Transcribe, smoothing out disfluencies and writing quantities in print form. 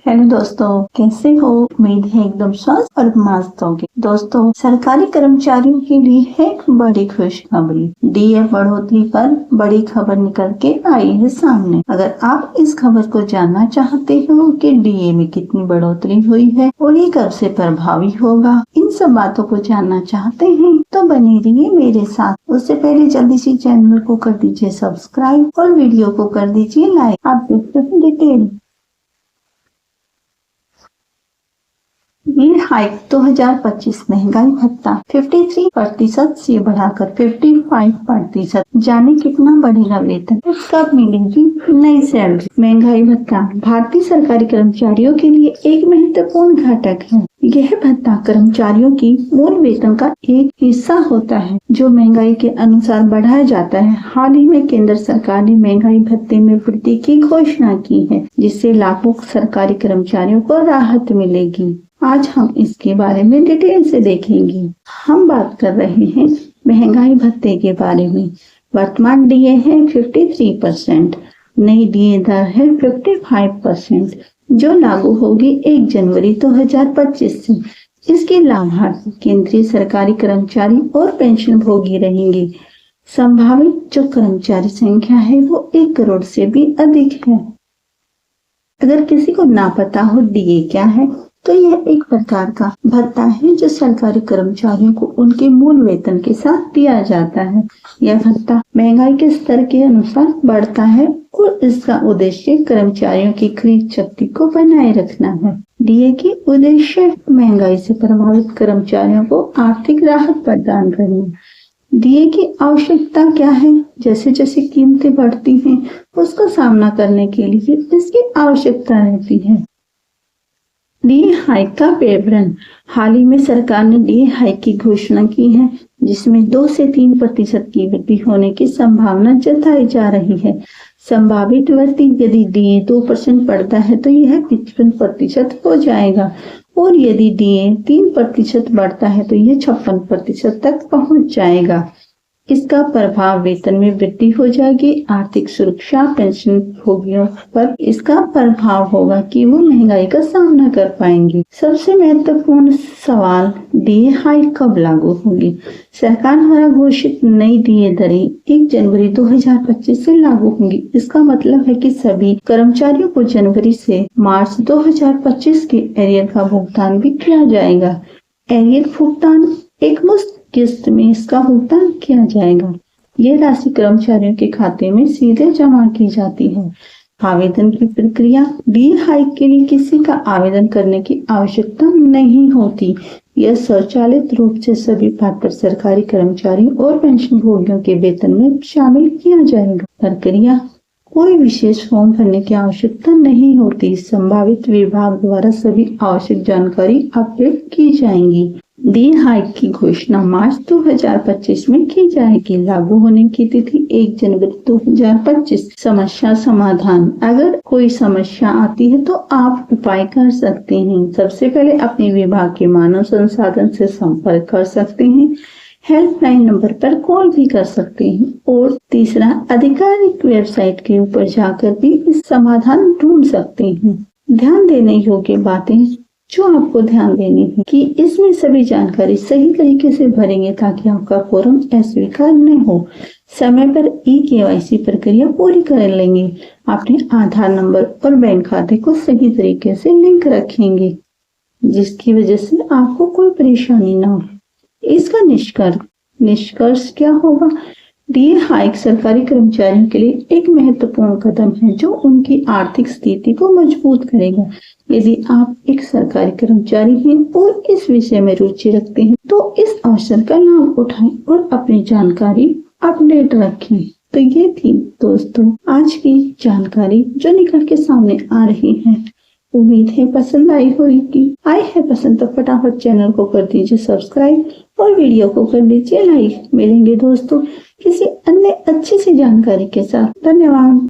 Hello दोस्तों, कैसे हो? उम्मीद है एकदम स्वस्थ और मस्त होंगे। दोस्तों, सरकारी कर्मचारियों के लिए है एक बड़ी खुशखबरी। डीए बढ़ोतरी पर बड़ी खबर निकल के आई है सामने। अगर आप इस खबर को जानना चाहते हो कि डीए में कितनी बढ़ोतरी हुई है और ये कब से प्रभावी होगा, इन सब बातों को जानना चाहते हैं तो बने रहिए मेरे साथ। उससे पहले जल्दी से चैनल को कर दीजिए सब्सक्राइब और वीडियो को कर दीजिए लाइक। आप देखते हैं डिटेल। ये हाइक 2025 महंगाई भत्ता 53% से बढ़ाकर 55%। जाने कितना बढ़ेगा वेतन, कब मिलेगी नई सैलरी। महंगाई भत्ता भारतीय सरकारी कर्मचारियों के लिए एक महत्वपूर्ण घटक है। यह भत्ता कर्मचारियों की मूल वेतन का एक हिस्सा होता है जो महंगाई के अनुसार बढ़ाया जाता है। हाल ही में केंद्र सरकार ने महंगाई भत्ते में वृद्धि की घोषणा की है, जिससे लाखों सरकारी कर्मचारियों को राहत मिलेगी। आज हम इसके बारे में डिटेल से देखेंगे। हम बात कर रहे हैं महंगाई भत्ते के बारे में। वर्तमान डीए है 53%, नई डीए दर है 55%, जो लागू होगी 1 जनवरी 2025 से। इसके लाभार्थी केंद्रीय सरकारी कर्मचारी और पेंशन भोगी रहेंगे। संभावित जो कर्मचारी संख्या है वो 1 करोड़ से भी अधिक है। अगर किसी को ना पता हो डीए क्या है, तो यह एक प्रकार का भत्ता है जो सरकारी कर्मचारियों को उनके मूल वेतन के साथ दिया जाता है। यह भत्ता महंगाई के स्तर के अनुसार बढ़ता है और इसका उद्देश्य कर्मचारियों की खरीद शक्ति को बनाए रखना है। डीए की उद्देश्य महंगाई से प्रभावित कर्मचारियों को आर्थिक राहत प्रदान करना। डीए की आवश्यकता क्या है? जैसे जैसे कीमतें बढ़ती हैं, उसका सामना करने के लिए इसकी आवश्यकता रहती है। डीए हाइक का विवरण। हाल ही में सरकार ने डीए हाइक की घोषणा की है, जिसमें 2 से 3% की वृद्धि होने की संभावना जताई जा रही है। संभावित वृद्धि यदि डीए 2% बढ़ता है तो यह 55% हो जाएगा और यदि डीए 3% बढ़ता है तो यह 56% तक पहुंच जाएगा। इसका प्रभाव वेतन में वृद्धि हो जाएगी, आर्थिक सुरक्षा, पेंशन भोगियों पर इसका प्रभाव होगा कि वो महंगाई का सामना कर पाएंगे। सबसे महत्वपूर्ण सवाल, डीए हाइक कब लागू होगी? सरकार द्वारा घोषित नई डीए दरें 1 जनवरी 2025 से लागू होंगी। इसका मतलब है कि सभी कर्मचारियों को जनवरी से मार्च 2025 के एरियर का भुगतान भी किया जाएगा। एरियर भुगतान एक मुश्त किस्त में इसका भुगतान किया जाएगा। ये राशि कर्मचारियों के खाते में सीधे जमा की जाती है। आवेदन की प्रक्रिया। डीए हाइक के लिए किसी का आवेदन करने की आवश्यकता नहीं होती। यह स्वचालित रूप से सभी पात्र सरकारी कर्मचारियों और पेंशन भोगियों के वेतन में शामिल किया जाएगा। प्रक्रिया। कोई विशेष फॉर्म भरने की आवश्यकता नहीं होती। संभावित विभाग द्वारा सभी आवश्यक जानकारी अपडेट की जाएंगी। डीए हाइक की घोषणा मार्च 2025 में की जाएगी। लागू होने की तिथि 1 जनवरी 2025। समस्या समाधान। अगर कोई समस्या आती है तो आप उपाय कर सकते हैं। सबसे पहले अपने विभाग के मानव संसाधन से संपर्क कर सकते हैं। हेल्पलाइन नंबर पर कॉल भी कर सकते हैं। और तीसरा, आधिकारिक वेबसाइट के ऊपर जाकर भी इस समाधान ढूंढ सकते हैं। ध्यान देने योग्य बातें जो आपको ध्यान देनी है कि इसमें सभी जानकारी सही तरीके से भरेंगे ताकि आपका फॉर्म अस्वीकार न हो। समय पर ई-केवाईसी प्रक्रिया पूरी कर लेंगे। अपने आधार नंबर और बैंक खाते को सही तरीके से लिंक रखेंगे, जिसकी वजह से आपको कोई परेशानी ना हो। इसका निष्कर्ष क्या होगा? डीए हाइक सरकारी कर्मचारियों के लिए एक महत्वपूर्ण कदम है जो उनकी आर्थिक स्थिति को मजबूत करेगा। यदि आप एक सरकारी कर्मचारी हैं और इस विषय में रुचि रखते हैं तो इस अवसर का लाभ उठाएं और अपनी जानकारी अपडेट रखें। तो ये थी दोस्तों आज की जानकारी जो निकल के सामने आ रही है। उम्मीद है पसंद आई होगी। आई है पसंद तो फटाफट चैनल को कर दीजिए सब्सक्राइब और वीडियो को कर दीजिए लाइक। मिलेंगे दोस्तों किसी अन्य अच्छी सी जानकारी के साथ। धन्यवाद।